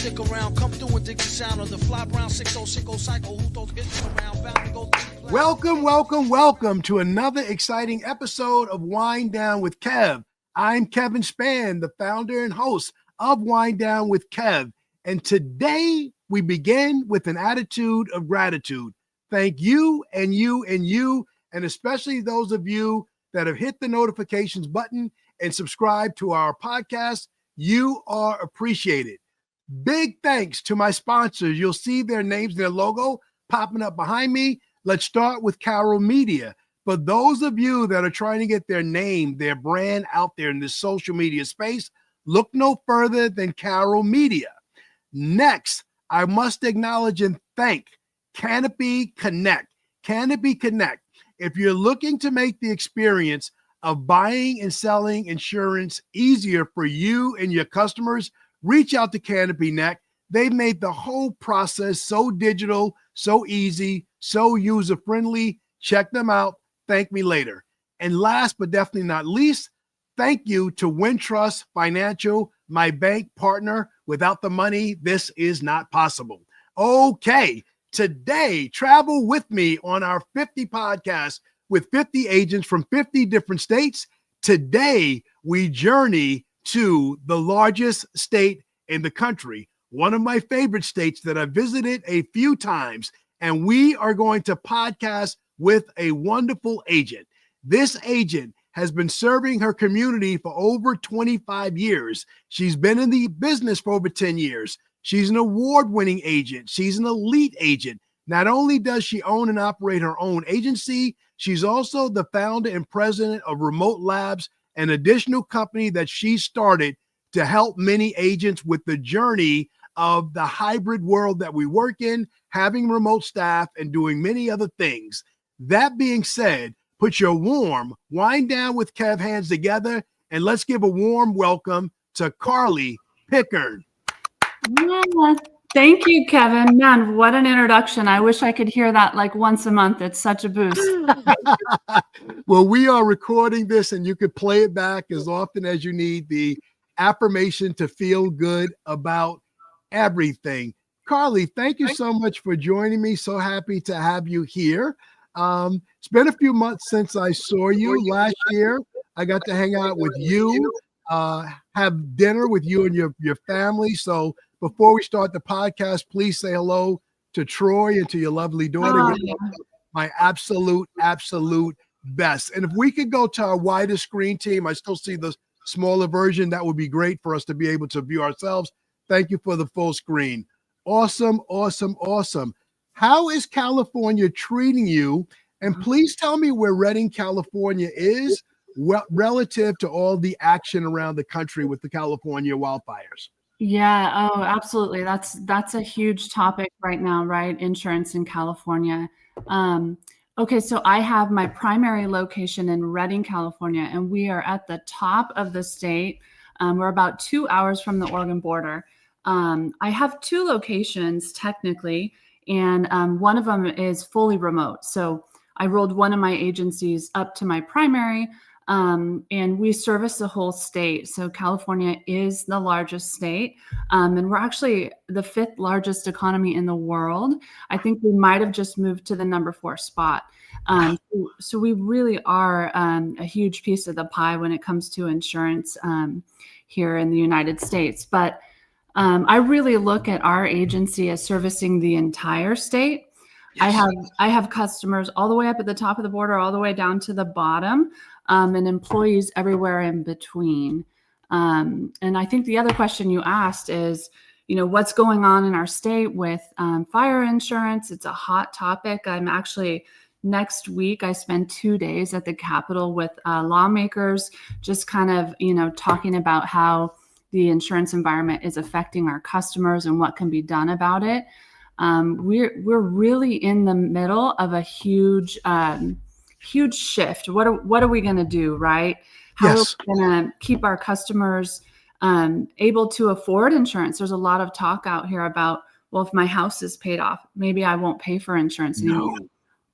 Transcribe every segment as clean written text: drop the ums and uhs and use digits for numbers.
stick around, come through and dig the sound of the fly brown 6060 cycle. Who those hits around, bound to go through. Welcome to another exciting episode of Wine Down with Kev. I'm Kevin Spann, the founder and host of Wine Down with Kev. And today we begin with an attitude of gratitude. Thank you and you and you, and especially those of you that have hit the notifications button and subscribe to our podcast. You are appreciated. Big thanks to my sponsors. You'll see their names, their logo popping up behind me. Let's start with Carol Media. For those of you that are trying to get their name, their brand out there in this social media space, look no further than Carol Media. Next, I must acknowledge and thank Canopy Connect. Canopy Connect. If you're looking to make the experience of buying and selling insurance easier for you and your customers, reach out to Canopy Connect. They've made the whole process so digital, so easy, so user-friendly. Check them out. Thank me later. And last but definitely not least, thank you to Wintrust Financial, my bank partner. Without the money, this is not possible. Okay, today, travel with me on our 50 podcast with 50 agents from 50 different states. Today, we journey to the largest state in the country, one of my favorite states that I visited a few times, and we are going to podcast with a wonderful agent. This agent has been serving her community for over 25 years. She's been in the business for over 10 years. She's an award-winning agent. She's an elite agent. Not only does she own and operate her own agency, she's also the founder and president of Remote Labs, an additional company that she started to help many agents with the journey of the hybrid world that we work in, having remote staff and doing many other things. That being said, put your warm Wine Down with Kev hands together and let's give a warm welcome to Carly Pickern. Yeah, thank you, Kevin. Man, what an introduction. I wish I could hear that like once a month. It's such a boost. Well, we are recording this and you could play it back as often as you need. The affirmation to feel good about everything. Carly, thank you so much for joining me. So happy to have you here. It's been a few months since I saw you. Last year, I got to hang out with you, have dinner with you and your family. So before we start the podcast, please say hello to Troy and to your lovely daughter. My absolute best. And if we could go to our widest screen team, I still see the smaller version. That would be great for us to be able to view ourselves. Thank you for the full screen. Awesome. How is California treating you? And please tell me where Redding, California is relative to all the action around the country with the California wildfires. Yeah, oh, absolutely. That's a huge topic right now, right? Insurance in California. Okay, so I have my primary location in Redding, California, and we are at the top of the state. We're about 2 hours from the Oregon border. I have two locations technically, and one of them is fully remote. So I rolled one of my agencies up to my primary, and we service the whole state. So California is the largest state, and we're actually the 5th largest economy in the world. I think we might have just moved to the number 4 spot. So we really are a huge piece of the pie when it comes to insurance here in the United States. But I really look at our agency as servicing the entire state. Yes. I have customers all the way up at the top of the border, all the way down to the bottom, and employees everywhere in between. And I think the other question you asked is, what's going on in our state with fire insurance? It's a hot topic. I'm actually next week, I spend 2 days at the Capitol with lawmakers, just kind of, talking about how the insurance environment is affecting our customers and what can be done about it. We're really in the middle of a huge shift. What are we going to do, right? How are we going to keep our customers able to afford insurance? There's a lot of talk out here about, well, if my house is paid off, maybe I won't pay for insurance anymore.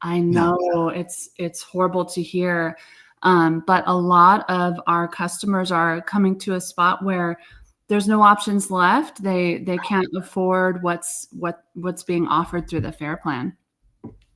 I know it's horrible to hear. But a lot of our customers are coming to a spot where there's no options left. They can't afford what's being offered through the FAIR plan.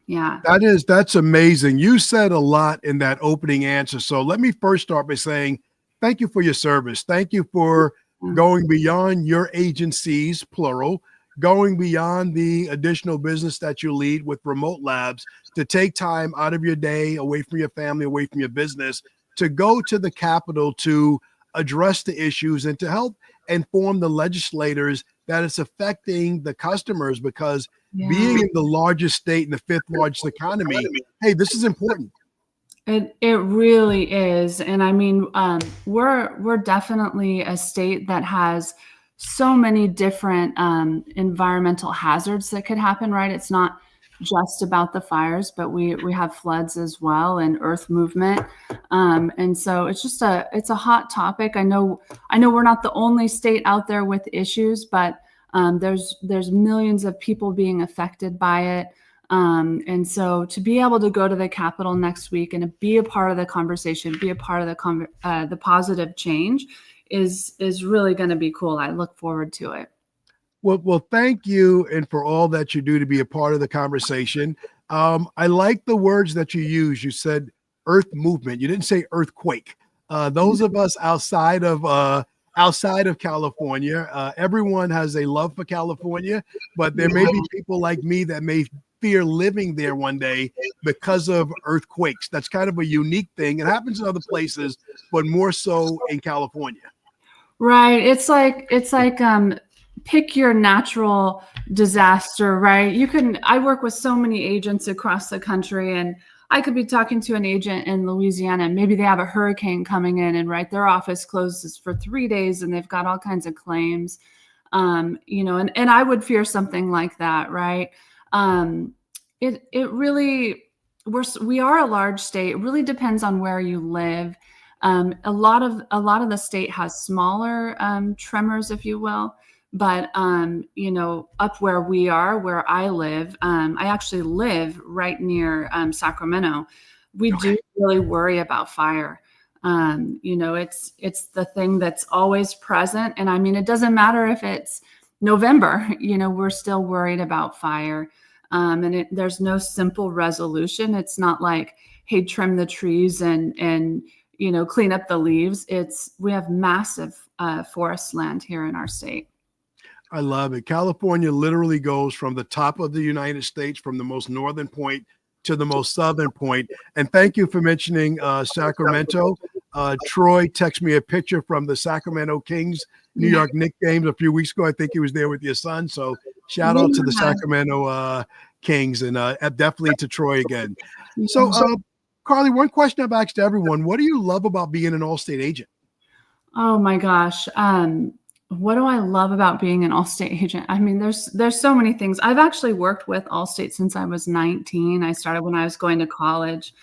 Yeah. That's amazing. You said a lot in that opening answer. So let me first start by saying thank you for your service. Thank you for going beyond your agencies, plural, going beyond the additional business that you lead with remote labs to take time out of your day, away from your family, away from your business, to go to the Capitol to address the issues and to help inform the legislators that it's affecting the customers, because being in the largest state and the fifth largest economy, hey, this is important. It really is. And I mean, we're definitely a state that has so many different environmental hazards that could happen, right? It's not just about the fires, but we have floods as well and earth movement. And so it's just it's a hot topic. I know we're not the only state out there with issues, but there's millions of people being affected by it. And so to be able to go to the Capitol next week and to be a part of the conversation, be a part of the positive change is really going to be cool. I look forward to it. Well, thank you, and for all that you do to be a part of the conversation. I like the words that you use. You said earth movement. You didn't say earthquake. Those of us outside of California, everyone has a love for California, but there may be people like me that may fear living there one day because of earthquakes. That's kind of a unique thing. It happens in other places, but more so in California. Right. It's like pick your natural disaster, right? I work with so many agents across the country, and I could be talking to an agent in Louisiana, and maybe they have a hurricane coming in, and right, their office closes for 3 days and they've got all kinds of claims. And I would fear something like that, right? It really, we are a large state. It really depends on where you live. A lot of the state has smaller tremors, if you will. But, up where I live, I actually live right near Sacramento. We do really worry about fire. It's the thing that's always present. And I mean, it doesn't matter if it's November, we're still worried about fire. And there's no simple resolution. It's not like, hey, trim the trees and clean up the leaves. We have massive forest land here in our state. I love it. California literally goes from the top of the United States, from the most northern point to the most southern point. And thank you for mentioning Sacramento. Troy texted me a picture from the Sacramento Kings New York Knicks games a few weeks ago. I think he was there with your son. So shout out to the Sacramento Kings, and definitely to Troy again. So Carly, one question I've asked everyone: what do you love about being an Allstate agent? Oh my gosh. What do I love about being an Allstate agent? I mean, there's so many things. I've actually worked with Allstate since I was 19. I started when I was going to college.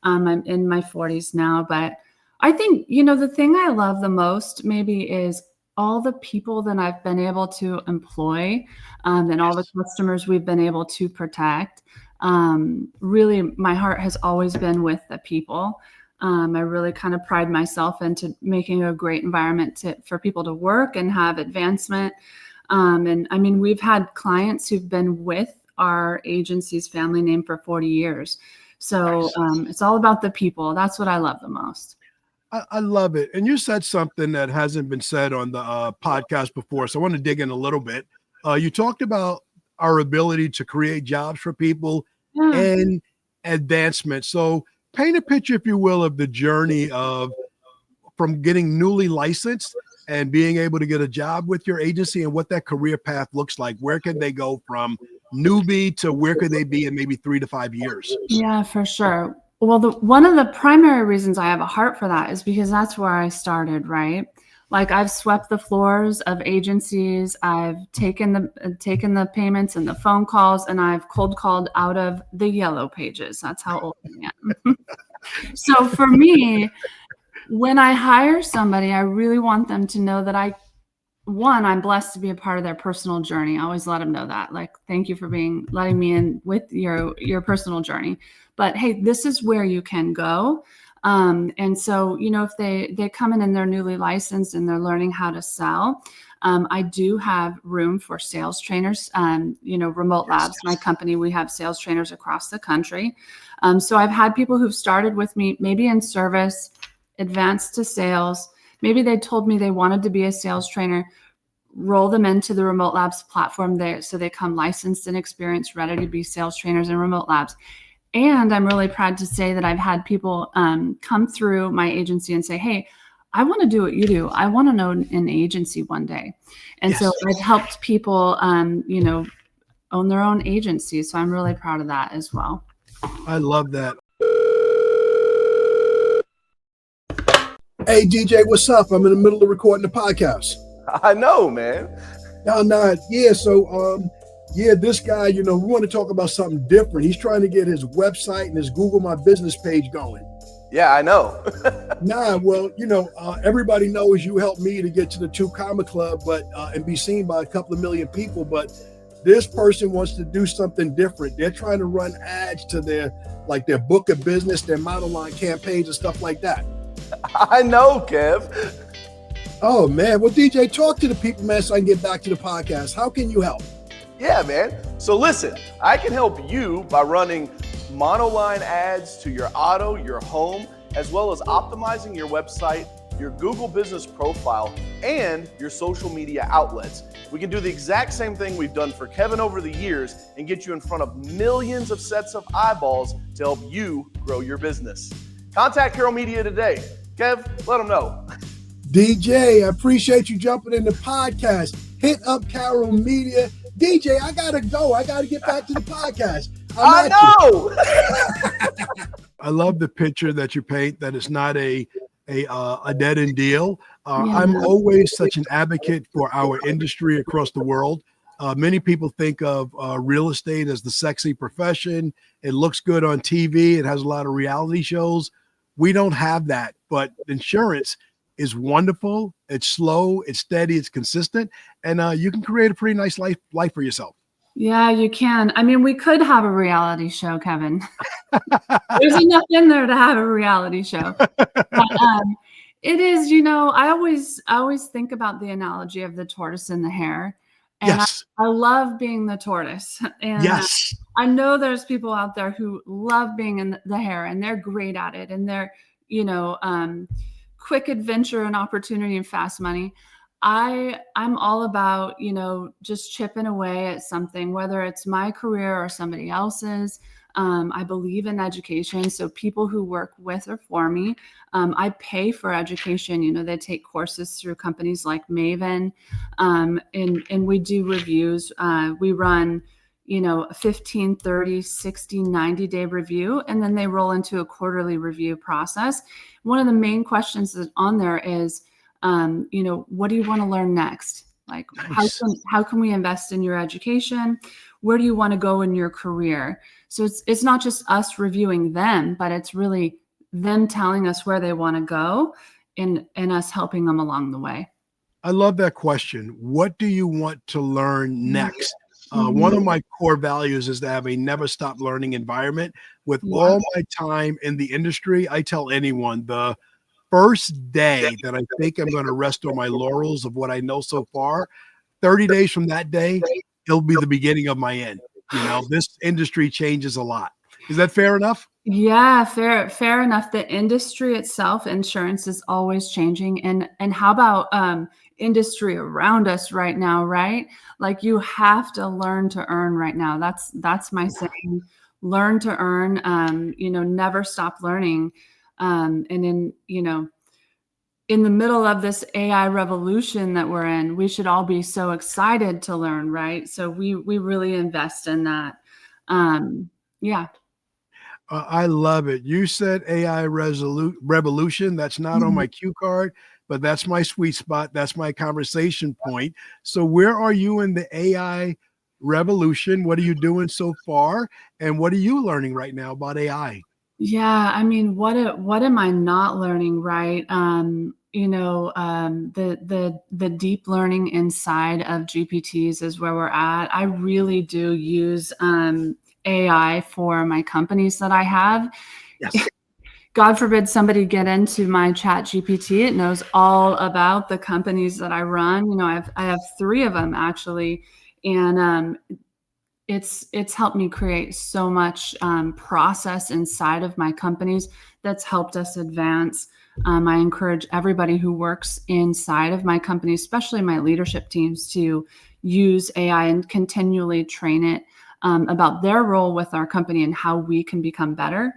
I'm in my 40s now, but I think, the thing I love the most maybe is all the people that I've been able to employ, and all the customers we've been able to protect. Really, my heart has always been with the people. I really kind of pride myself into making a great environment for people to work and have advancement. And I mean, we've had clients who've been with our agency's family name for 40 years. So it's all about the people. That's what I love the most. I love it. And you said something that hasn't been said on the podcast before, so I want to dig in a little bit. You talked about our ability to create jobs for people and advancement. So paint a picture, if you will, of the journey from getting newly licensed and being able to get a job with your agency, and what that career path looks like. Where can they go from newbie to where could they be in maybe 3 to 5 years? Yeah, for sure. Well, one of the primary reasons I have a heart for that is because that's where I started, right? Like, I've swept the floors of agencies. I've taken the payments and the phone calls, and I've cold called out of the yellow pages. That's how old I am. So for me, when I hire somebody, I really want them to know that I'm blessed to be a part of their personal journey. I always let them know that. Like, thank you for letting me in with your personal journey. But hey, this is where you can go. And so, if they come in and they're newly licensed and they're learning how to sell, I do have room for sales trainers. Remote Labs, my company, we have sales trainers across the country. So I've had people who've started with me, maybe in service, advanced to sales. Maybe they told me they wanted to be a sales trainer, roll them into the Remote Labs platform there, so they come licensed and experienced, ready to be sales trainers in Remote Labs. And I'm really proud to say that I've had people come through my agency and say, hey, I want to do what you do. I want to know an agency one day. And so I've helped people, own their own agency. So I'm really proud of that as well. I love that. Hey, DJ, what's up? I'm in the middle of recording the podcast. I know, man. Yeah. So, this guy, we want to talk about something different. He's trying to get his website and his Google My Business page going. Yeah, I know. Everybody knows you helped me to get to the 2 Comma Club, and be seen by a couple of million people. But this person wants to do something different. They're trying to run ads to their book of business, their model line campaigns and stuff like that. I know, Kev. Oh man. Well, DJ, talk to the people, man, so I can get back to the podcast. How can you help? Yeah, man. So listen, I can help you by running monoline ads to your auto, your home, as well as optimizing your website, your Google business profile, and your social media outlets. We can do the exact same thing we've done for Kevin over the years and get you in front of millions of sets of eyeballs to help you grow your business. Contact Carroll Media today. Kev, let them know. DJ, I appreciate you jumping in the podcast. Hit up Carroll Media. DJ, I gotta go. I gotta get back to the podcast. I know. I love the picture that you paint, that it's not a dead end deal. I'm always such an advocate for our industry across the world. Many people think of real estate as the sexy profession. It looks good on TV. It has a lot of reality shows. We don't have that, but insurance is wonderful. It's slow, it's steady, it's consistent, and you can create a pretty nice life for yourself. Yeah, you can. I mean, we could have a reality show, Kevin. There's enough in there to have a reality show. But, it is, I always think about the analogy of the tortoise and the hare. And Yes. I love being the tortoise. And Yes. I know there's people out there who love being in the hare, and they're great at it. And they're, quick adventure and opportunity and fast money. I'm all about, just chipping away at something, whether it's my career or somebody else's. I believe in education. So people who work with or for me, I pay for education. They take courses through companies like Maven, and we do reviews. We run, a 15, 30, 60, 90-day review, and then they roll into a quarterly review process. One of the main questions that's on there is, what do you want to learn next? Like, Nice. how can we invest in your education? Where do you want to go in your career? So it's not just us reviewing them, but it's really them telling us where they want to go and us helping them along the way. I love that question. What do you want to learn next? One of my core values is to have a never stop learning environment. With all my time in the industry, I tell anyone the first day that I think I'm going to rest on my laurels of what I know so far, 30 days from that day, it'll be the beginning of my end. This industry changes a lot. Is that fair enough? Yeah, fair enough. The industry itself, insurance, is always changing. And how about industry around us right now, right? Like, you have to learn to earn right now. That's my saying. Learn to earn, never stop learning. And in the middle of this AI revolution that we're in, we should all be so excited to learn, right? So we really invest in that. Yeah. I love it. You said AI revolution. That's not on my cue card, but that's my sweet spot. That's my conversation point. So where are you in the AI revolution? What are you doing so far? And what are you learning right now about AI? Yeah, I mean, what am I not learning, right? The deep learning inside of GPTs is where we're at. I really do use AI for my companies that I have. Yes. God forbid somebody get into my chat GPT. It knows all about the companies that I run. You know, I have 3 of them actually. And it's helped me create so much process inside of my companies that's helped us advance. I encourage everybody who works inside of my company, especially my leadership teams, to use AI and continually train it about their role with our company and how we can become better.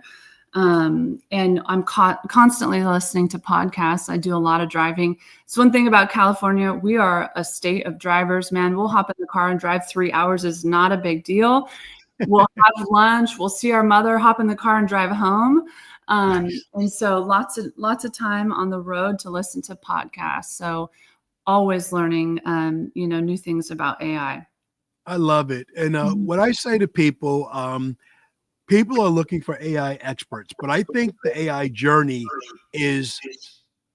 And I'm constantly listening to podcasts. I do a lot of driving. It's one thing about California. We are a state of drivers, man. We'll hop in the car and drive 3 hours is not a big deal. We'll have lunch. We'll see our mother, hop in the car and drive home. And so lots of time on the road to listen to podcasts. So always learning, new things about AI. I love it. And what I say to people, people are looking for AI experts, but I think the AI journey is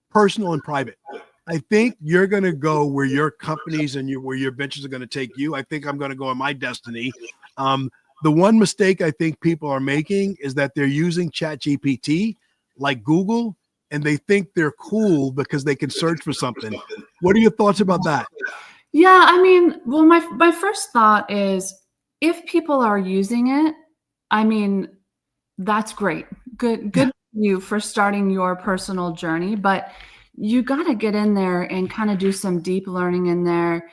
personal and private. I think you're going to go where your companies and where your ventures are going to take you. I think I'm going to go in my destiny. The one mistake I think people are making is that they're using ChatGPT like Google, and they think they're cool because they can search for something. What are your thoughts about that? Yeah, I mean, well, my first thought is if people are using it, I mean, that's great. Good for you for starting your personal journey, but you got to get in there and kind of do some deep learning in there,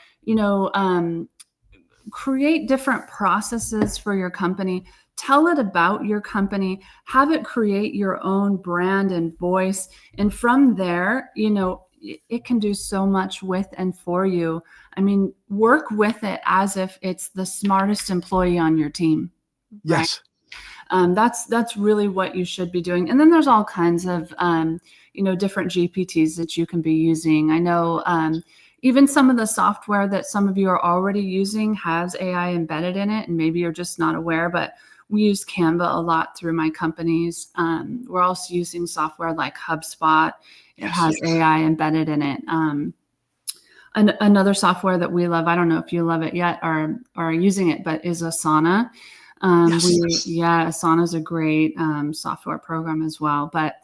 create different processes for your company, tell it about your company, have it create your own brand and voice. And from there, it can do so much with and for you. I mean, work with it as if it's the smartest employee on your team. Right? Yes. That's really what you should be doing. And then there's all kinds of, different GPTs that you can be using. I know even some of the software that some of you are already using has AI embedded in it, and maybe you're just not aware, but we use Canva a lot through my companies. We're also using software like HubSpot. It has AI embedded in it. Another software that we love, I don't know if you love it yet or are using it, but is Asana. Asana is a great software program as well. But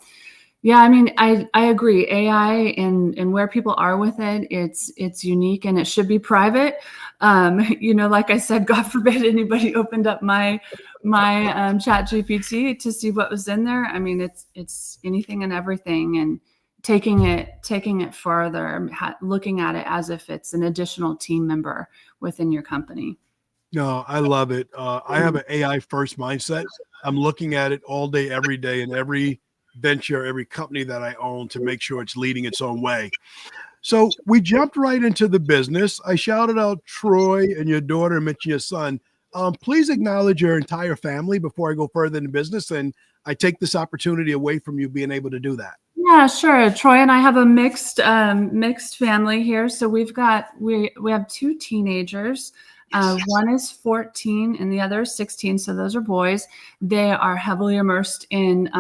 yeah, I mean, I agree. AI and where people are with it, it's unique and it should be private. Like I said, God forbid anybody opened up my chat GPT to see what was in there. I mean, it's anything and everything, and taking it further, looking at it as if it's an additional team member within your company. No, I love it. I have an AI first mindset. I'm looking at it all day, every day, in every venture, every company that I own to make sure it's leading its own way. So we jumped right into the business. I shouted out Troy and your daughter, and mentioned your son. Please acknowledge your entire family before I go further in the business. And I take this opportunity away from you being able to do that. Yeah, sure. Troy and I have a mixed family here. So we have 2 teenagers. One is 14 and the other is 16. So those are boys. They are heavily immersed in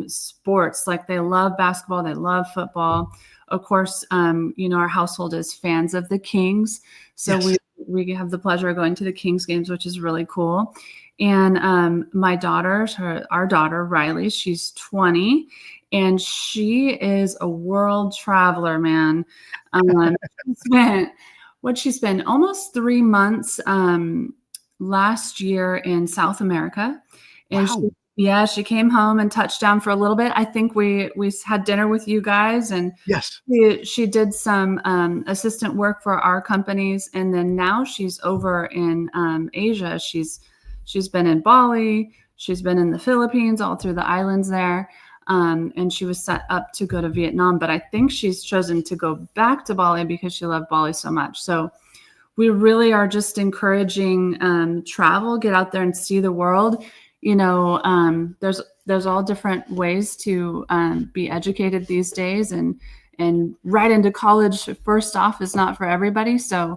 sports. Like they love basketball. They love football. Of course, our household is fans of the Kings. So we have the pleasure of going to the Kings games, which is really cool. And my daughter, our daughter, Riley, she's 20 and she is a world traveler, man. She spent almost 3 months last year in South America. And wow. She came home and touched down for a little bit. I think we had dinner with you guys, and yes, she did some assistant work for our companies. And then now she's over in Asia. She's been in Bali. She's been in the Philippines, all through the islands there. And she was set up to go to Vietnam, but I think she's chosen to go back to Bali because she loved Bali so much. So we really are just encouraging travel, get out there and see the world. There's all different ways to be educated these days, and right into college first off is not for everybody. So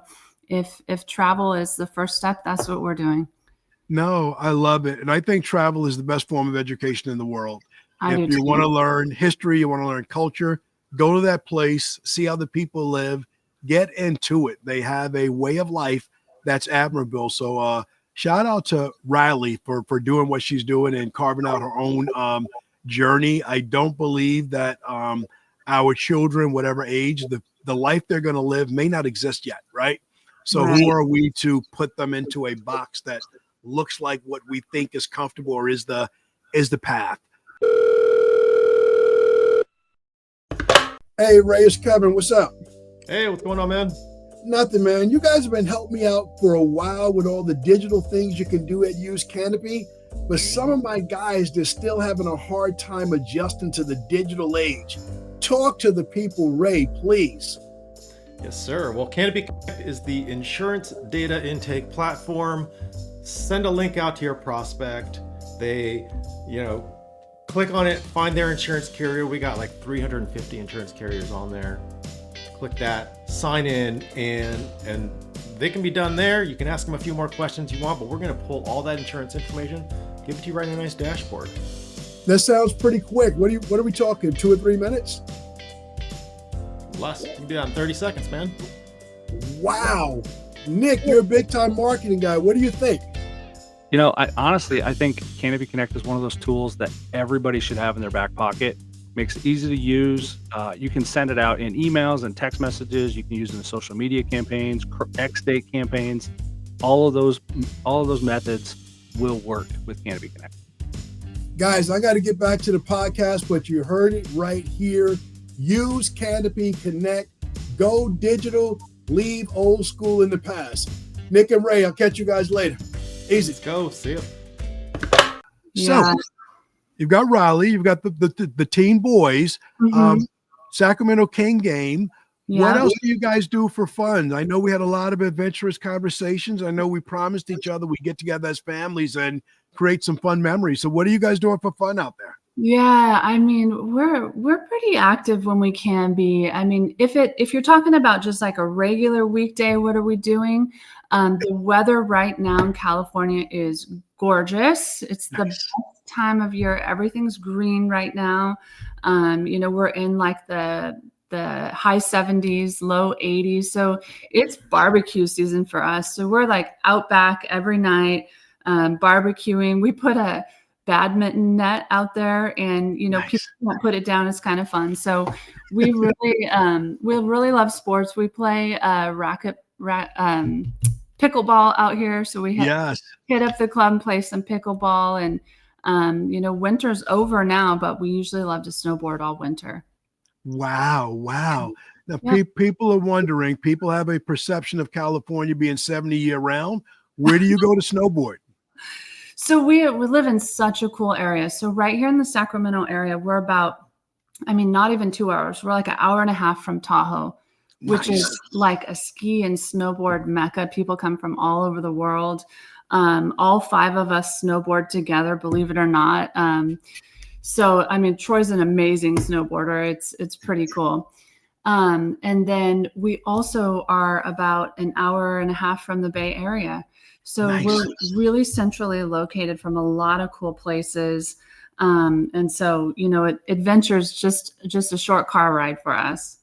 if travel is the first step, that's what we're doing. No, I love it. And I think travel is the best form of education in the world. If you want to learn history, you want to learn culture, go to that place, see how the people live, get into it. They have a way of life that's admirable. So shout out to Riley for doing what she's doing and carving out her own journey. I don't believe that our children, whatever age, the life they're going to live may not exist yet, right? So Right. who are we to put them into a box that looks like what we think is comfortable or is the path? Hey, Ray, it's Kevin. What's up? Hey, what's going on, man? Nothing, man. You guys have been helping me out for a while with all the digital things you can do at Use Canopy, but some of my guys, they're still having a hard time adjusting to the digital age. Talk to the people, Ray, please. Yes, sir. Well, Canopy Connect is the insurance data intake platform. Send a link out to your prospect. They, click on it, find their insurance carrier. We got like 350 insurance carriers on there. Click that, sign in, and they can be done there. You can ask them a few more questions you want, but we're going to pull all that insurance information, give it to you right in a nice dashboard. That sounds pretty quick. What are we talking? 2 or 3 minutes? Less. You can do that in 30 seconds, man. Wow. Nick, you're a big time marketing guy. What do you think? I think Canopy Connect is one of those tools that everybody should have in their back pocket. Makes it easy to use. You can send it out in emails and text messages. You can use it in social media campaigns, X-Date campaigns. All of those methods will work with Canopy Connect. Guys, I got to get back to the podcast, but you heard it right here. Use Canopy Connect. Go digital. Leave old school in the past. Nick and Ray, I'll catch you guys later. Easy. Let's go. See ya. Yeah. So you've got Raleigh, you've got the teen boys, Sacramento King game. Yeah. What else do you guys do for fun? I know we had a lot of adventurous conversations. I know we promised each other we get together as families and create some fun memories. So what are you guys doing for fun out there? Yeah, I mean, we're pretty active when we can be. I mean, if you're talking about just like a regular weekday, what are we doing? The weather right now in California is gorgeous. It's the best time of year. Everything's green right now. We're in like the high 70s, low 80s. So it's barbecue season for us. So we're like out back every night, barbecuing. We put a badminton net out there, and Nice. People can't put it down. It's kind of fun. So we really love sports. We play pickleball out here. So we hit up the club and play some pickleball. And winter's over now, but we usually love to snowboard all winter. Wow. Now, Yeah. people are wondering, people have a perception of California being 70 year round. Where do you go to snowboard? So we live in such a cool area. So right here in the Sacramento area, we're about, not even 2 hours. We're like an hour and a half from Tahoe, which is like a ski and snowboard mecca. People come from all over the world. All 5 of us snowboard together, believe it or not. Troy's an amazing snowboarder. It's pretty cool. And then we also are about an hour and a half from the Bay Area. So we're really centrally located from a lot of cool places. And so, adventure's just a short car ride for us.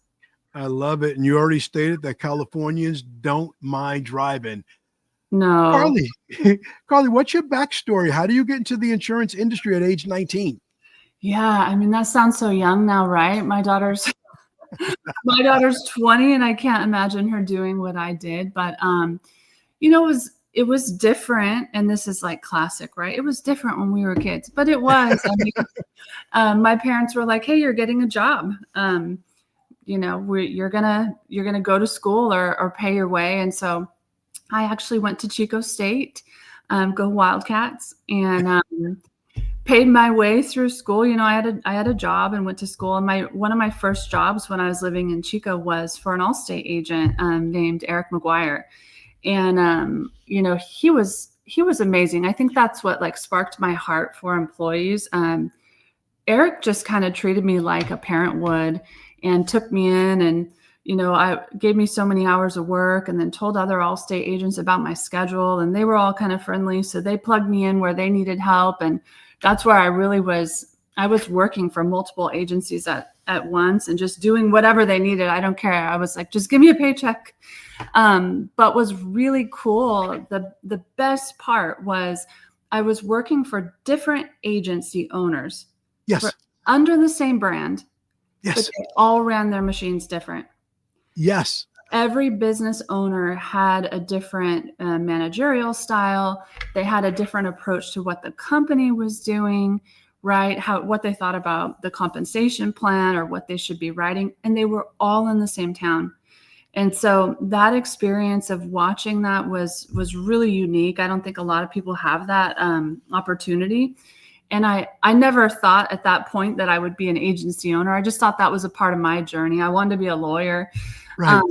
I love it. And you already stated that Californians don't mind driving. No. Carly, what's your backstory? How do you get into the insurance industry at age 19? Yeah, that sounds so young now, right? My daughter's 20, and I can't imagine her doing what I did. But it was different, and this is like classic, right? It was different when we were kids, but it was. My parents were like, "Hey, you're getting a job. You're gonna go to school or pay your way." And so I actually went to Chico State, go Wildcats, and paid my way through school. I had a job and went to school. And one of my first jobs when I was living in Chico was for an Allstate agent named Eric McGuire. And he was amazing. I think that's what like sparked my heart for employees. Eric just kind of treated me like a parent would, and took me in, and I gave me so many hours of work, and then told other Allstate agents about my schedule, and they were all kind of friendly, so they plugged me in where they needed help. And that's where I was working for multiple agencies at once and just doing whatever they needed. I don't care. I was like, just give me a paycheck. But was really cool. The best part was I was working for different agency owners. Yes. Under the same brand, but Yes. they all ran their machines different. Yes. Every business owner had a different managerial style. They had a different approach to what the company was doing, right? What they thought about the compensation plan or what they should be writing. And they were all in the same town. And so that experience of watching that was really unique. I don't think a lot of people have that opportunity. And I never thought at that point that I would be an agency owner. I just thought that was a part of my journey. I wanted to be a lawyer. Right.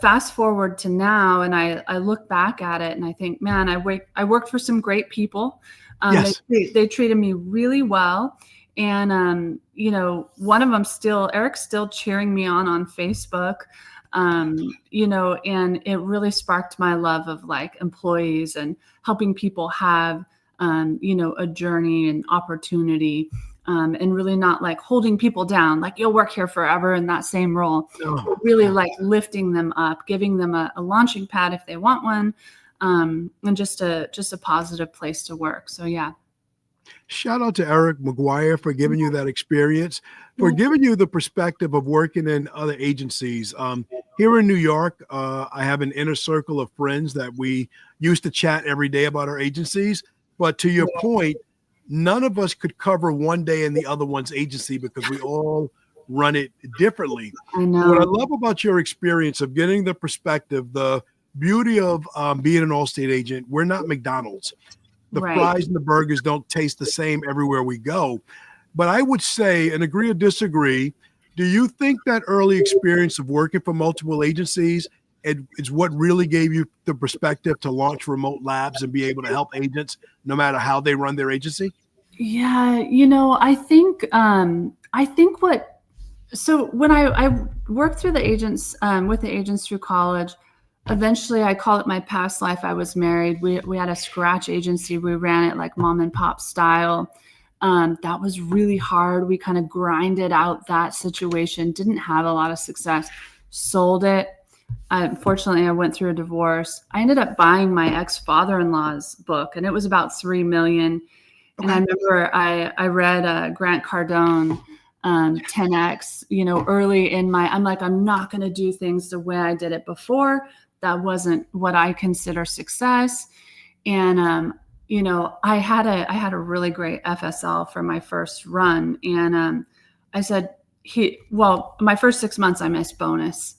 Fast forward to now, and I look back at it and I think, man, I worked for some great people. Yes. They treated me really well. And, one of them Eric's still cheering me on Facebook, and it really sparked my love of like employees and helping people have, a journey and opportunity, and really not like holding people down, like you'll work here forever in that same role, No. really like lifting them up, giving them a launching pad if they want one, and just a positive place to work. So, yeah. Shout out to Eric McGuire for giving you that experience, for giving you the perspective of working in other agencies. Here in New York, I have an inner circle of friends that we used to chat every day about our agencies. But to your point, none of us could cover one day in the other one's agency because we all run it differently. I know. What I love about your experience of getting the perspective, the beauty of being an Allstate agent, we're not McDonald's. The Right. fries and the burgers don't taste the same everywhere we go. But I would say, and agree or disagree, do you think that early experience of working for multiple agencies is what really gave you the perspective to launch remote labs and be able to help agents no matter how they run their agency? Yeah, I think so when I worked through the agents, with the agents through college, eventually I call it my past life. I was married. We had a scratch agency. We ran it like mom and pop style. That was really hard. We kind of grinded out that situation, didn't have a lot of success, sold it. Unfortunately, I went through a divorce. I ended up buying my ex-father-in-law's book, and it was about $3 million. And I remember I read Grant Cardone, 10X, early in I'm like, I'm not going to do things the way I did it before. That wasn't what I consider success. And, I had a really great FSL for my first run. And I said, my first 6 months, I missed bonus.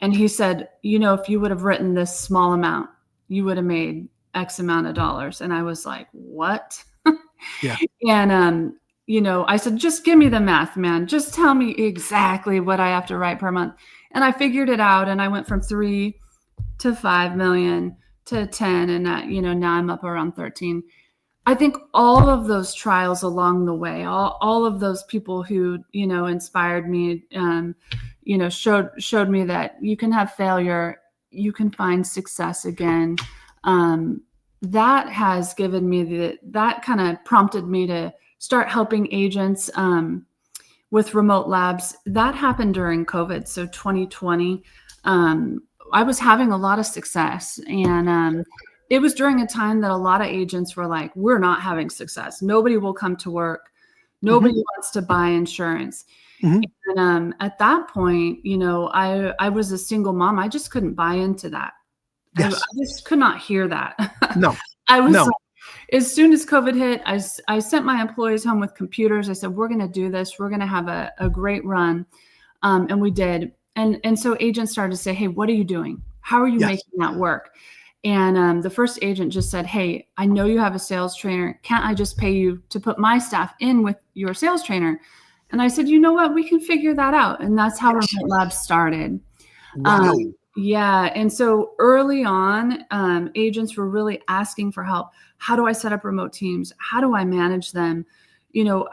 And he said, if you would have written this small amount, you would have made X amount of dollars. And I was like, what? Yeah. And, I said, just give me the math, man. Just tell me exactly what I have to write per month. And I figured it out. And I went from 3 to 5 million to 10. And now I'm up around 13. I think all of those trials along the way, all of those people who, inspired me, showed me that you can have failure, you can find success again. That has given me that kind of prompted me to start helping agents with remote labs. That happened during COVID. So 2020, I was having a lot of success. And it was during a time that a lot of agents were like, we're not having success. Nobody will come to work. Nobody wants to buy insurance. Mm-hmm. And at that point, I was a single mom. I just couldn't buy into that. Yes. I just could not hear that. No. I was No. like, as soon as COVID hit, I sent my employees home with computers. I said, we're going to do this. We're going to have a great run. And we did. And so agents started to say, hey, what are you doing? How are you making that work? And the first agent just said, hey, I know you have a sales trainer. Can't I just pay you to put my staff in with your sales trainer? And I said, you know what? We can figure that out. And that's how Remote Labs started. Wow. Yeah. And so early on, agents were really asking for help. How do I set up remote teams? How do I manage them?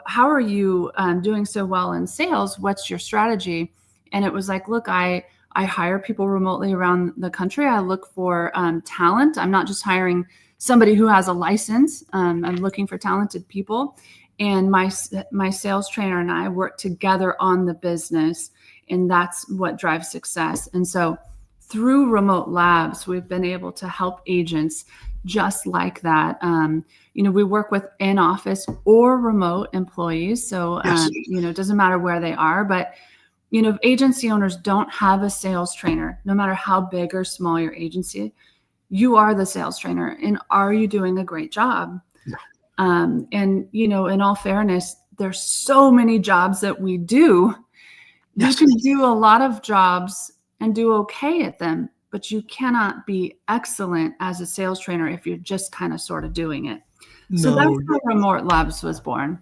How are you doing so well in sales? What's your strategy? And it was like, look, I hire people remotely around the country. I look for talent. I'm not just hiring somebody who has a license. I'm looking for talented people. And my sales trainer and I work together on the business. And that's what drives success. And so through remote labs, we've been able to help agents just like that. We work with in-office or remote employees. So, Yes. it doesn't matter where they are, but, if agency owners don't have a sales trainer, no matter how big or small your agency, you are the sales trainer. And are you doing a great job? In all fairness, there's so many jobs that we do. Yes. You can do a lot of jobs and do okay at them, but you cannot be excellent as a sales trainer if you're just kind of sort of doing it. So that's how Remote Labs was born.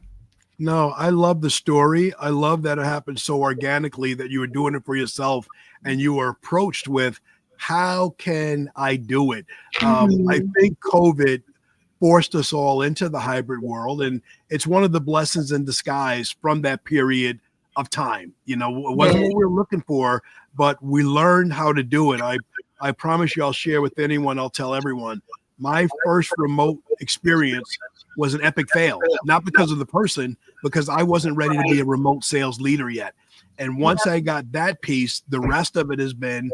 No, I love the story. I love that it happened so organically, that you were doing it for yourself and you were approached with, how can I do it? I think COVID forced us all into the hybrid world, and it's one of the blessings in disguise from that period of time. It wasn't what we were looking for, but we learned how to do it. I promise you, I'll share with anyone, I'll tell everyone, my first remote experience was an epic fail, not because of the person, because I wasn't ready to be a remote sales leader yet. And once I got that piece, the rest of it has been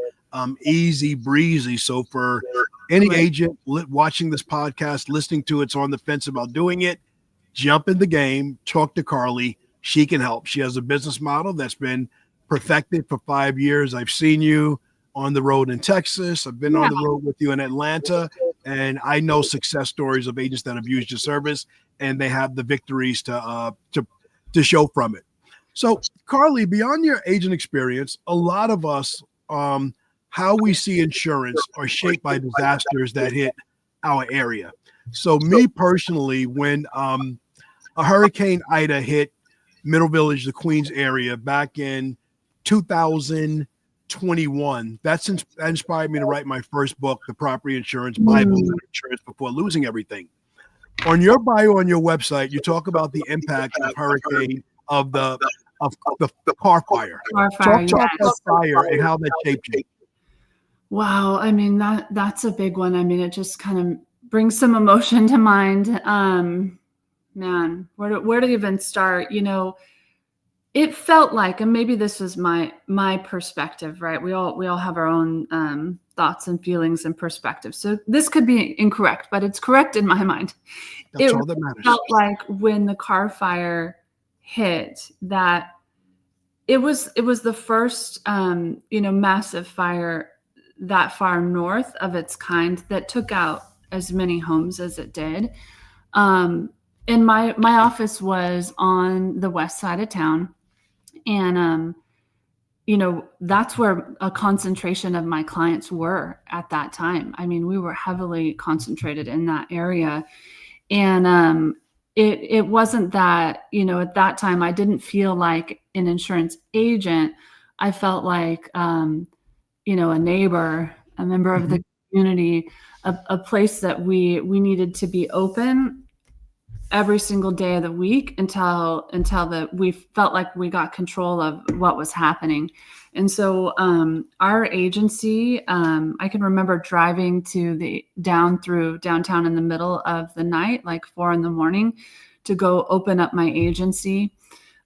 easy breezy. So for any agent watching this podcast, listening to it's on the fence about doing it, jump in the game, talk to Carly. She can help. She has a business model that's been perfected for 5 years. I've seen you on the road in Texas. I've been on the road with you in Atlanta, and I know success stories of agents that have used your service, and they have the victories to show from it. So, Carly, beyond your agent experience, a lot of us, how we see insurance are shaped by disasters that hit our area. So, me personally, when a Hurricane Ida hit Middle Village, the Queens area, back in 2021, that inspired me to write my first book, The Property Insurance Bible, Insurance Before Losing Everything. On your bio on your website, you talk about the impact of hurricane of the car fire. Talk about fire and how that shaped you. Wow, I mean that's a big one. I mean, it just kind of brings some emotion to mind. Man, where to even start? It felt like, and maybe this was my perspective, right? We all have our own thoughts and feelings and perspectives. So this could be incorrect, but it's correct in my mind. That's all that matters. It felt like when the car fire hit, that it was the first massive fire that far north of its kind that took out as many homes as it did. And my office was on the west side of town. And, that's where a concentration of my clients were at that time. I mean, we were heavily concentrated in that area. And it wasn't that, at that time, I didn't feel like an insurance agent. I felt like, a neighbor, a member of the community, a place that we needed to be open every single day of the week until we felt like we got control of what was happening. And so our agency, I can remember driving down through downtown in the middle of the night, like 4 a.m, to go open up my agency.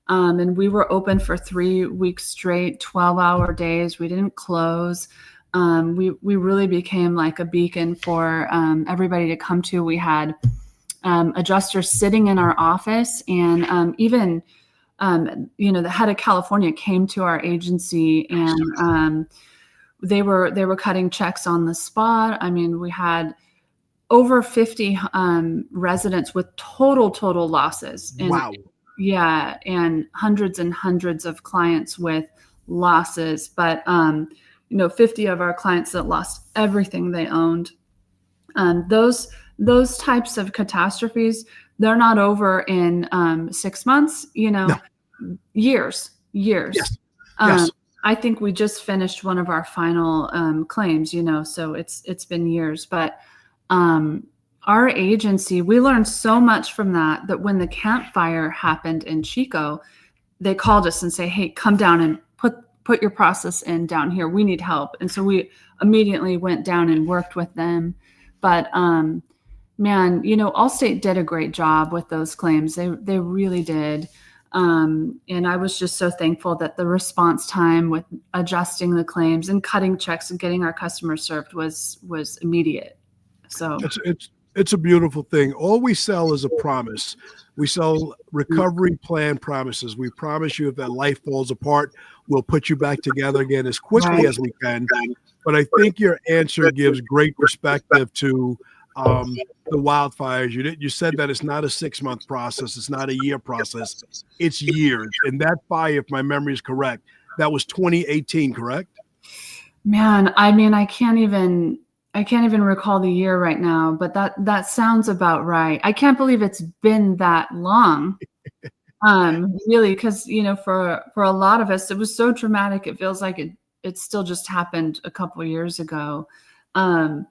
And we were open for 3 weeks straight, 12-hour days. We didn't close. We really became like a beacon for everybody to come to. We had adjusters sitting in our office, and even the head of California came to our agency, and they were cutting checks on the spot. I mean, we had over 50 residents with total losses. And, wow. Yeah, and hundreds of clients with losses, but 50 of our clients that lost everything they owned. Those types of catastrophes, they're not over in 6 months, no. Years. Yes. I think we just finished one of our final claims, so it's been years. But our agency, we learned so much from that when the campfire happened in Chico, they called us and say, hey, come down and put your process in down here. We need help. And so we immediately went down and worked with them. But Allstate did a great job with those claims. They really did. And I was just so thankful that the response time with adjusting the claims and cutting checks and getting our customers served was immediate. So it's a beautiful thing. All we sell is a promise. We sell recovery plan promises. We promise you if that life falls apart, we'll put you back together again as quickly as we can. But I think your answer gives great perspective to the wildfires. You said that it's not a 6-month process. It's not a year process. It's years. And that fire, if my memory is correct, that was 2018, correct? Man, I mean, I can't even recall the year right now, but that sounds about right. I can't believe it's been that long. Really, because for a lot of us, it was so traumatic. It feels like it still just happened a couple of years ago. And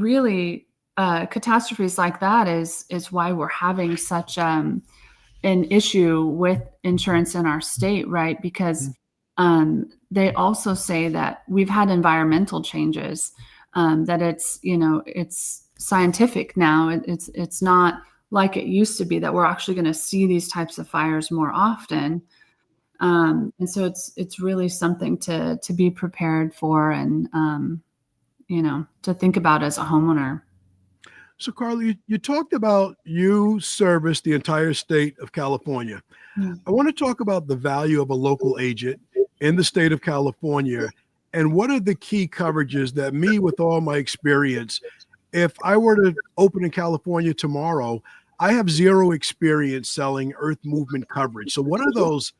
really, catastrophes like that is why we're having such an issue with insurance in our state, right? Because they also say that we've had environmental changes, that it's scientific now. It's not like it used to be that we're actually going to see these types of fires more often. And so it's really something to be prepared for and, to think about as a homeowner. So, Carly, you talked about you service the entire state of California. I want to talk about the value of a local agent in the state of California, and what are the key coverages that me, with all my experience, if I were to open in California tomorrow, I have zero experience selling earth movement coverage. So what are those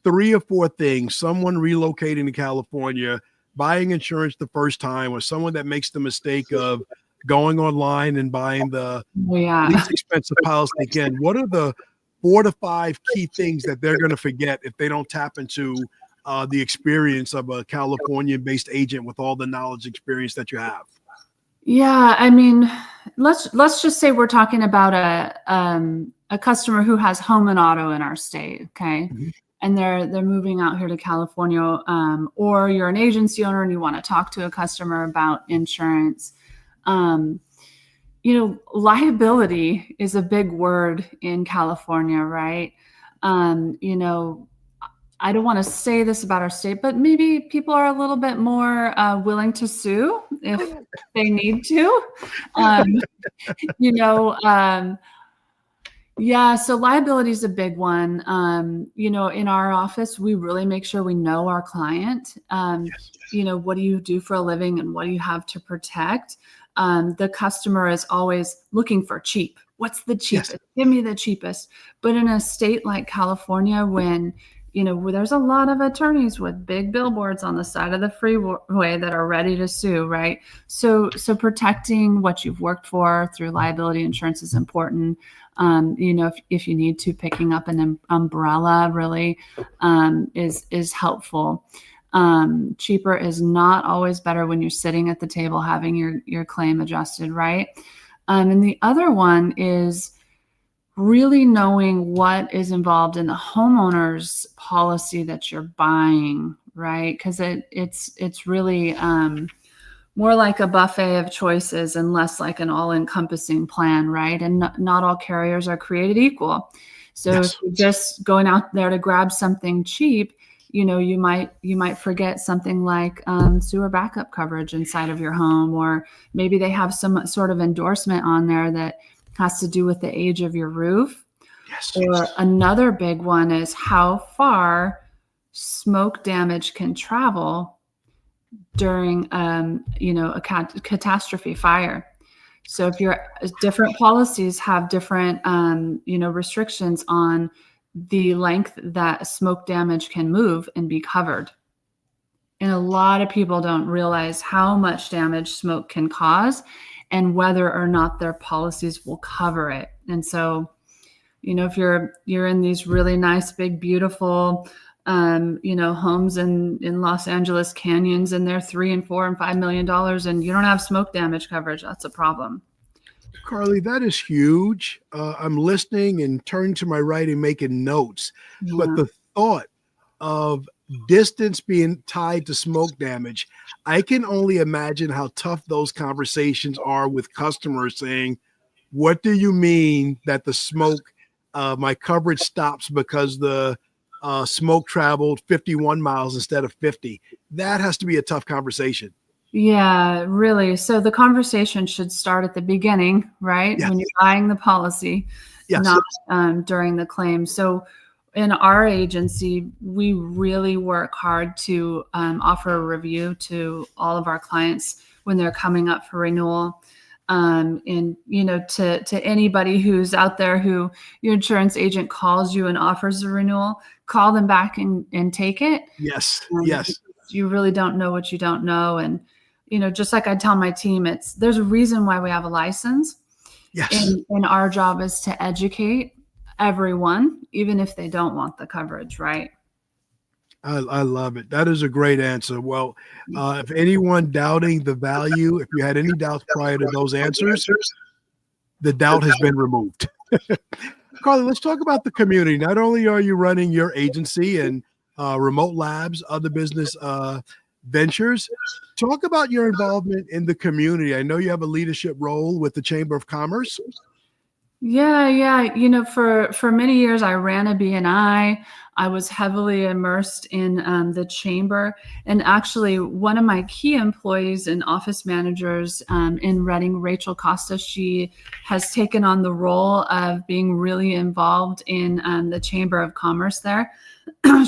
3 or 4 things someone relocating to California, buying insurance the first time, or someone that makes the mistake of going online and buying the least expensive policy again, what are the 4 to 5 key things that they're going to forget if they don't tap into the experience of a California-based agent with all the knowledge experience that you have? Yeah, I mean, let's just say we're talking about a customer who has home and auto in our state, okay? Mm-hmm. And they're moving out here to California, or you're an agency owner and you want to talk to a customer about insurance. Liability is a big word in California, right? I don't want to say this about our state, but maybe people are a little bit more willing to sue if they need to. So liability is a big one. In our office, we really make sure we know our client. What do you do for a living and what do you have to protect? The customer is always looking for cheap. What's the cheapest? Yes. Give me the cheapest. But in a state like California, when where there's a lot of attorneys with big billboards on the side of the freeway that are ready to sue, right? So protecting what you've worked for through liability insurance is important. If you need to, picking up an umbrella really is helpful. Cheaper is not always better when you're sitting at the table having your claim adjusted, right? And the other one is really knowing what is involved in the homeowner's policy that you're buying, right? Because it's really more like a buffet of choices and less like an all-encompassing plan, right? And not all carriers are created equal. So if you're just going out there to grab something cheap, you might forget something like sewer backup coverage inside of your home, or maybe they have some sort of endorsement on there that has to do with the age of your roof. Yes. Or another big one is how far smoke damage can travel during a catastrophe fire. So if your different policies have different restrictions on the length that smoke damage can move and be covered. And a lot of people don't realize how much damage smoke can cause and whether or not their policies will cover it. And so, if you're in these really nice, big, beautiful, homes in Los Angeles canyons, and they're $3 and $4 and $5 million, and you don't have smoke damage coverage, that's a problem. Carly, that is huge. I'm listening and turning to my right and making notes. Yeah. But the thought of distance being tied to smoke damage, I can only imagine how tough those conversations are with customers saying, what do you mean that the smoke my coverage stops because the smoke traveled 51 miles instead of 50. That has to be a tough conversation. Yeah, really. So the conversation should start at the beginning, right? Yes. When you're buying the policy, Yes. not during the claim. So in our agency, we really work hard to offer a review to all of our clients when they're coming up for renewal. And to anybody who's out there who your insurance agent calls you and offers a renewal, call them back and take it. Yes. Yes. You really don't know what you don't know. And, just like I tell my team, there's a reason why we have a license. Yes. And our job is to educate everyone, even if they don't want the coverage, right? I love it. That is a great answer. Well, if anyone doubting the value, if you had any doubts prior to those answers, the doubt has been removed. Carly, let's talk about the community. Not only are you running your agency and remote labs, other business ventures, talk about your involvement in the community. I know you have a leadership role with the Chamber of Commerce. Yeah. For many years, I ran a BNI. I was heavily immersed in the chamber. And actually, one of my key employees and office managers in Reading, Rachel Costa, she has taken on the role of being really involved in the Chamber of Commerce there.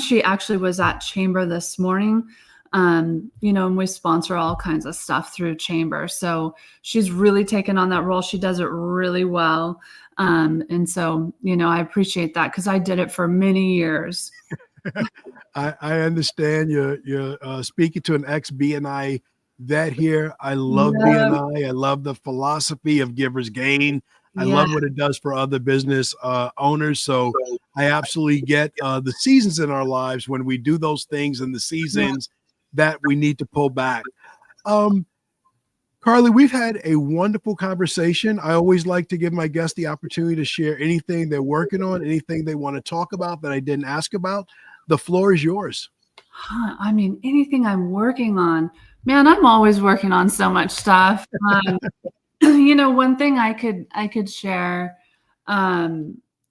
She actually was at Chamber this morning. And we sponsor all kinds of stuff through Chamber. So she's really taken on that role. She does it really well. And so, I appreciate that because I did it for many years. I understand you're speaking to an ex-BNI vet here. I love BNI. I love the philosophy of giver's gain. I love what it does for other business owners. So I absolutely get the seasons in our lives when we do those things and the seasons that we need to pull back. Carly, we've had a wonderful conversation. I always like to give my guests the opportunity to share anything they're working on, anything they want to talk about that I didn't ask about. The floor is yours. I mean, anything I'm working on, man, I'm always working on so much stuff. One thing I could share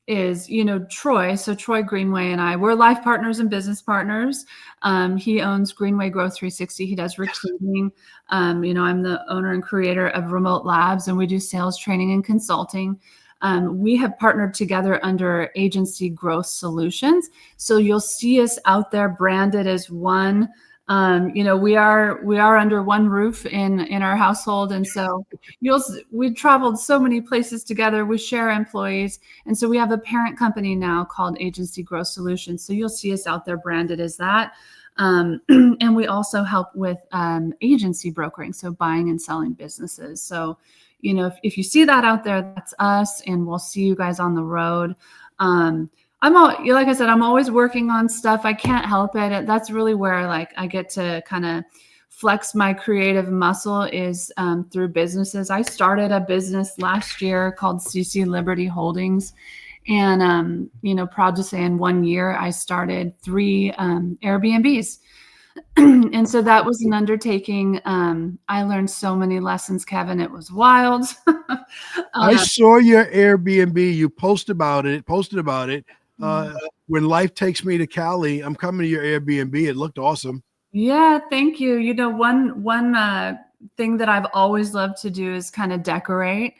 is, Troy. So Troy Greenway and I, we're life partners and business partners. He owns Greenway Growth 360. He does recruiting. I'm the owner and creator of Remote Labs, and we do sales training and consulting. We have partnered together under Agency Growth Solutions. So you'll see us out there branded as one. We are under one roof in our household. And so we traveled so many places together. We share employees. And so we have a parent company now called Agency Growth Solutions. So you'll see us out there branded as that. And we also help with agency brokering. So buying and selling businesses. So, if you see that out there, that's us, and we'll see you guys on the road. Like I said, I'm always working on stuff. I can't help it. That's really where I get to kind of flex my creative muscle is through businesses. I started a business last year called CC Liberty Holdings. And, proud to say in 1 year, I started 3 Airbnbs. And so that was an undertaking. I learned so many lessons, Kevin. It was wild. I saw your Airbnb. You posted about it. When life takes me to Cali, I'm coming to your Airbnb. It looked awesome. Yeah, thank you. One thing that I've always loved to do is kind of decorate.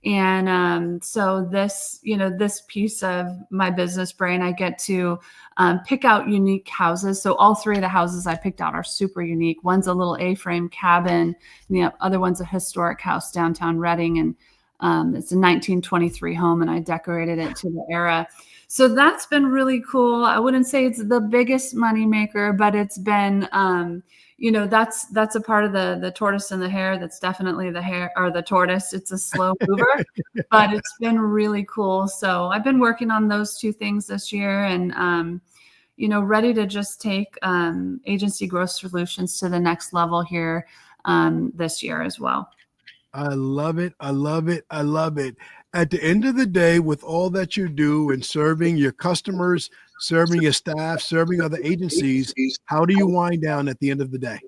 And so this piece of my business brain, I get to pick out unique houses. So all 3 of the houses I picked out are super unique. One's a little A-frame cabin, and the other one's a historic house downtown Reading. And it's a 1923 home, and I decorated it to the era. So that's been really cool. I wouldn't say it's the biggest money maker, but it's been, that's a part of the tortoise and the hare. That's definitely the hare or the tortoise. It's a slow mover, but it's been really cool. So I've been working on those 2 things this year, and, ready to just take Agency Growth Solutions to the next level here this year as well. I love it. I love it. I love it. At the end of the day, with all that you do and serving your customers, serving your staff, serving other agencies, how do you wind down at the end of the day?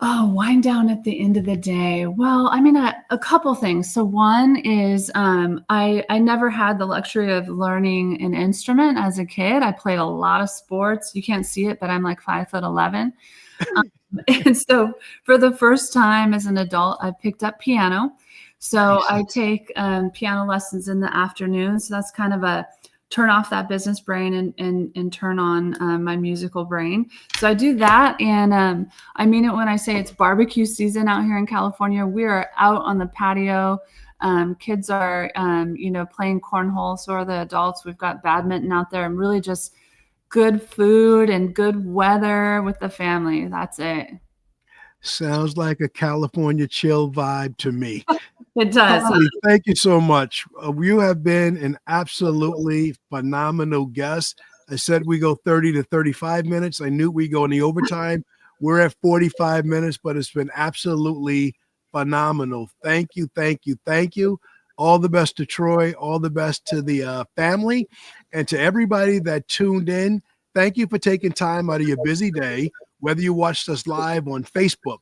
Oh, wind down at the end of the day. Well, I mean, a couple things. So one is I never had the luxury of learning an instrument as a kid. I played a lot of sports. You can't see it, but I'm like 5'11". And so for the first time as an adult, I picked up piano. So I take piano lessons in the afternoon. So that's kind of a turn off that business brain and turn on my musical brain. So I do that. And I mean it when I say it's barbecue season out here in California. We are out on the patio. Kids are, playing cornhole. So are the adults. We've got badminton out there and really just good food and good weather with the family. That's it. Sounds like a California chill vibe to me. It does. Carly, thank you so much. You have been an absolutely phenomenal guest. I said we go 30 to 35 minutes. I knew we go in the overtime. We're at 45 minutes, but it's been absolutely phenomenal. Thank you, thank you, thank you. All the best to Troy. All the best to the family. And to everybody that tuned in, thank you for taking time out of your busy day, whether you watched us live on Facebook,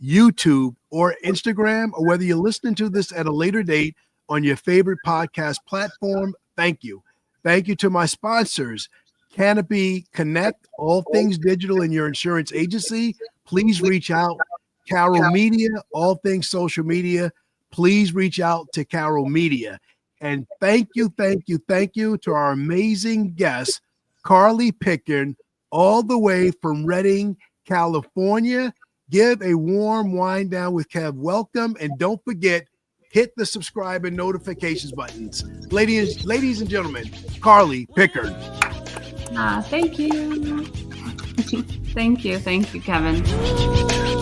YouTube, or Instagram, or whether you're listening to this at a later date on your favorite podcast platform. Thank you. Thank you to my sponsors, Canopy Connect, all things digital in your insurance agency. Please reach out. Carol Media, all things social media. Please reach out to Carol Media. And thank you to our amazing guest, Carly Pickern, all the way from Redding, California. Give a warm Wine Down with Kev welcome. And don't forget, hit the subscribe and notifications buttons. Ladies and gentlemen, Carly Pickern. Thank you. Thank you, Kevin.